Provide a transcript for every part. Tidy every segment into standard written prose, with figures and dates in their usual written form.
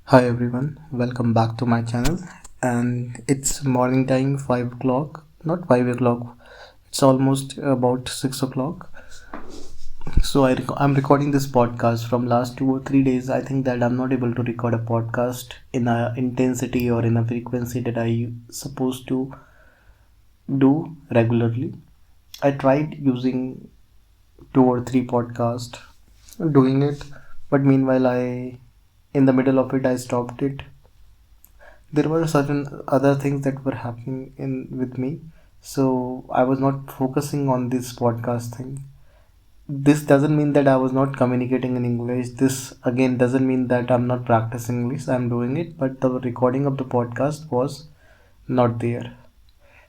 Hi everyone, welcome back to my channel. And it's morning time, 5 o'clock, not 5 o'clock, it's almost about 6 o'clock. I'm recording this podcast from last 2 or 3 days. I think that I'm not able to record a podcast in a intensity or in a frequency that I supposed to do regularly. I tried using 2 or 3 podcasts, doing it, but meanwhile, in the middle of it, I stopped it. There were certain other things that were happening in with me, so I was not focusing on this podcast thing. This doesn't mean that I was not communicating in English. This again doesn't mean that I'm not practicing English. I'm doing it, but the recording of the podcast was not there.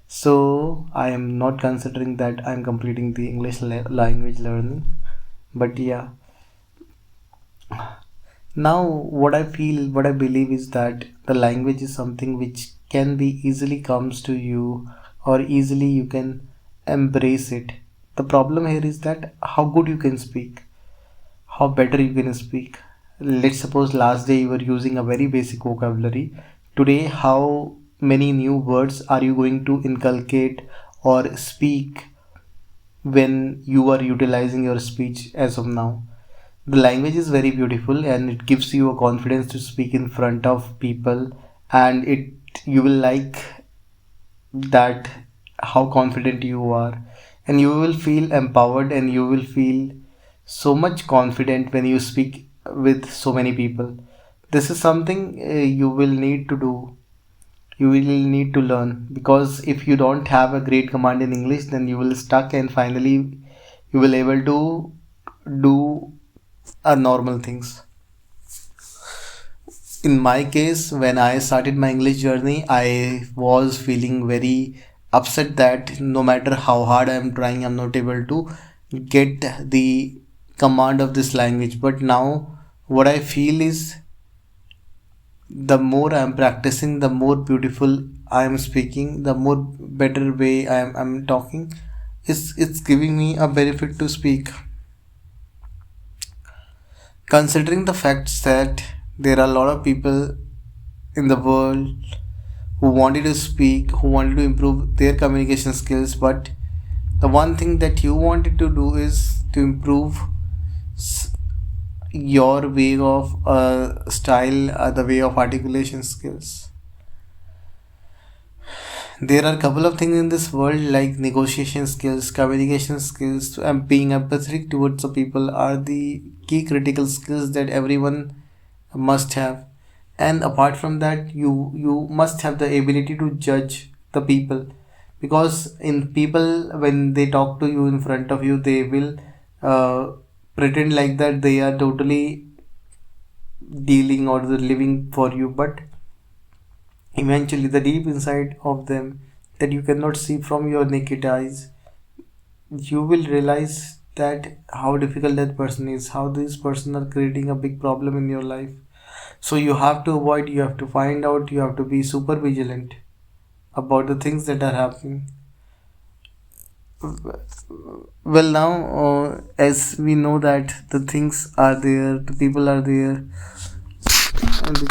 So I am not considering that I'm completing the language learning. But yeah, now, what I believe is that the language is something which can be easily comes to you, or easily you can embrace it. The problem here is that how good you can speak, how better you can speak. Let's suppose last day you were using a very basic vocabulary. Today, how many new words are you going to inculcate or speak when you are utilizing your speech as of now? The language is very beautiful and it gives you a confidence to speak in front of people, and it you will like that how confident you are, and you will feel empowered and you will feel so much confident when you speak with so many people. This is something you will need to do. You will need to learn, because if you don't have a great command in English, then you will stuck, and finally you will able to do normal things. In my case, when I started my English journey, I was feeling very upset that no matter how hard I am trying, I'm not able to get the command of this language. But now, what I feel is the more I am practicing, the more beautiful I am speaking, the more better way I'm talking. It's giving me a benefit to speak. Considering the facts that there are a lot of people in the world who wanted to speak, who wanted to improve their communication skills, but the one thing that you wanted to do is to improve s- your way of style, the way of articulation skills. There are a couple of things in this world like negotiation skills, communication skills, and being empathetic towards the people are the key critical skills that everyone must have. And apart from that, you must have the ability to judge the people, because in people, when they talk to you in front of you, they will uh, pretend like that they are totally dealing or the living for you, but eventually the deep inside of them that you cannot see from your naked eyes, you will realize that how difficult that person is, how this person are creating a big problem in your life. So you have to avoid, you have to find out, you have to be super vigilant about the things that are happening. Well, now, as we know that the things are there, the people are there, and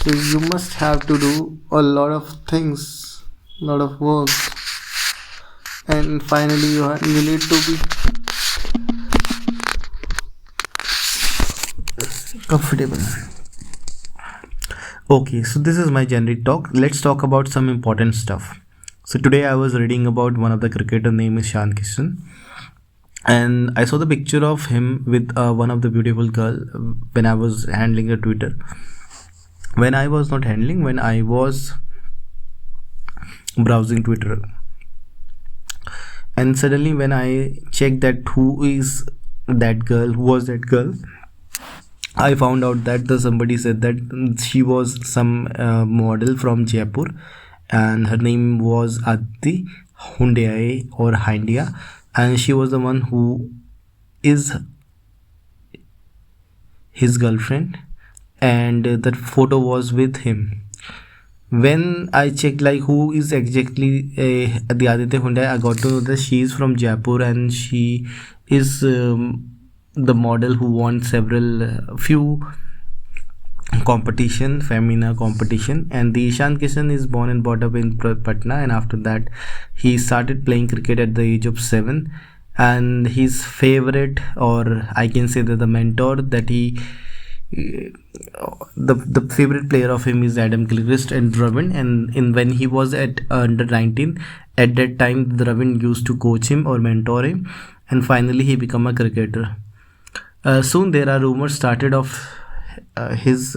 so you must have to do a lot of things, lot of work, and finally you need to be comfortable. Okay, so this is my generic talk. Let's talk about some important stuff. So today I was reading about one of the cricketer name is Shan Kishan, and I saw the picture of him with one of the beautiful girl when I was handling a Twitter. When I was not handling, when I was browsing Twitter, and suddenly when I checked that who was that girl, I found out that the somebody said that she was some model from Jaipur, and her name was Aditi Hundia or Hindia, and she was the one who is his girlfriend, and that photo was with him. When I checked like who is exactly the Aditya Hyundai, I got to know that she is from Jaipur and she is the model who won several few competition, Femina competition. And the Ishan Kishan is born and brought up in Patna, and after that he started playing cricket at the age of 7. And his favorite, or I can say that the mentor that he the favorite player of him is Adam Gilchrist and Dravid. And in when he was at under 19, at that time Dravid used to coach him or mentor him, and finally he became a cricketer. Soon there are rumors started of his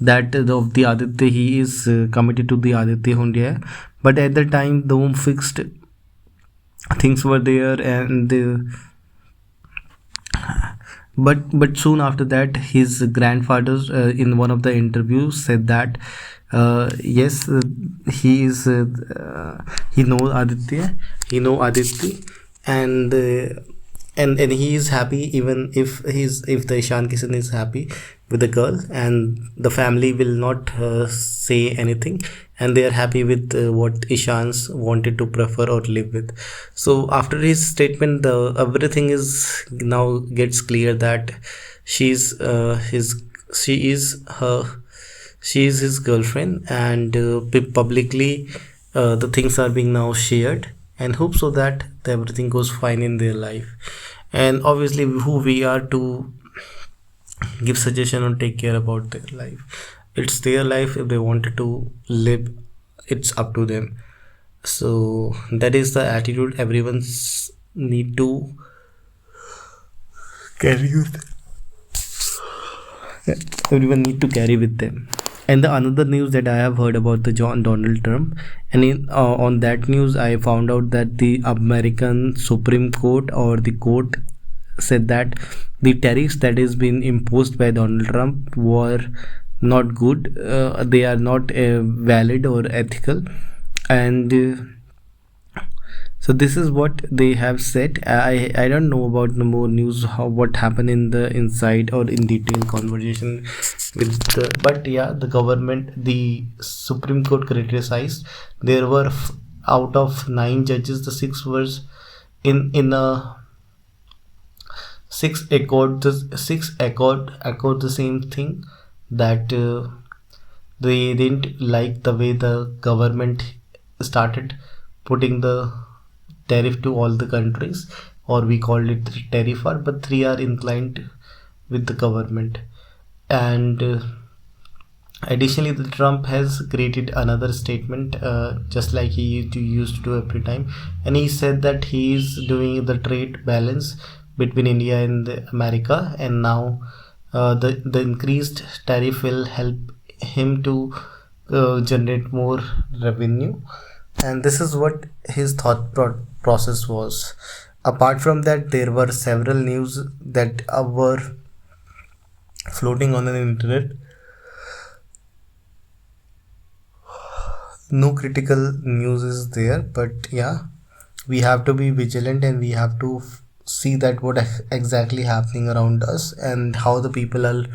that of the Aditya, he is committed to the Aditya Hundia, but at the time the home fixed things were there. And but soon after that his grandfather in one of the interviews said that yes, he is he know Aditya, and and he is happy, even if the Ishan Kishan is happy with the girl, and the family will not say anything, and they are happy with what Ishan's wanted to prefer or live with. So after his statement, the everything is now gets clear that she's his she is her she is his girlfriend, and publicly the things are being now shared, and hope so that everything goes fine in their life. And obviously who we are to give suggestion or take care about their life. It's their life. If they wanted to live, it's up to them. So that is the attitude everyone's need to carry with everyone need to carry with them. And the another news that I have heard about the John Donald Trump, and on that news I found out that the American Supreme Court, or the court, said that the tariffs that is been imposed by Donald Trump were not good. They are not valid or ethical, and so this is what they have said. I don't know about the more news, how what happened in the inside or in detail conversation with the, but yeah, the government, the Supreme Court criticized. There were out of 9 judges, the 6 was in a 6 accord the same thing, that they didn't like the way the government started putting the tariff to all the countries, or we called it the tariff war, but 3 are inclined with the government. And additionally, the Trump has created another statement, just like he used to do every time, and he said that he is doing the trade balance between India and America, and now the increased tariff will help him to generate more revenue. And this is what his thought process was. Apart from that, there were several news that were floating on the internet. No critical news is there, but yeah, we have to be vigilant, and we have to see that what exactly happening around us, and how the people are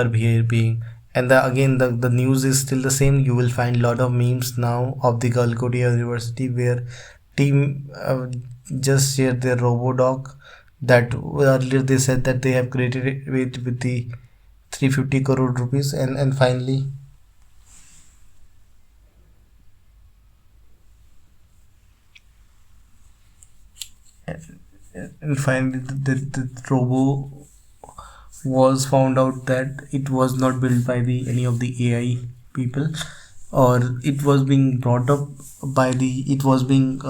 behaving. And again, the news is still the same. You will find a lot of memes now of the Galkodia University, where team just shared their RoboDog, that earlier they said that they have created it with the 350 crore rupees, and finally the robo was found out that it was not built by the any of the AI people, or it was being brought up by the it was being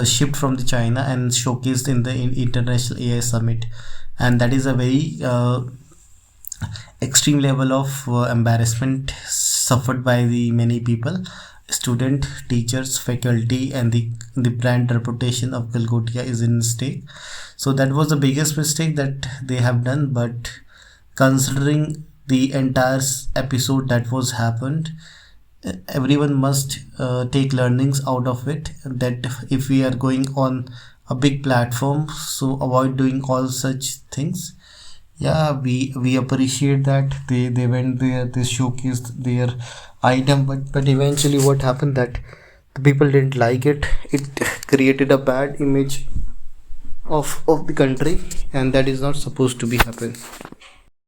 shipped from the China and showcased in the International AI Summit. And that is a very extreme level of embarrassment suffered by the many people, student, teachers, faculty, and the brand reputation of Galgotia is in stake. So that was the biggest mistake that they have done. But considering the entire episode that was happened, everyone must take learnings out of it, that if we are going on a big platform, so avoid doing all such things. Yeah, we appreciate that they went there, they showcased their item, but eventually what happened, that the people didn't like it. It created a bad image of the country, and that is not supposed to be happen.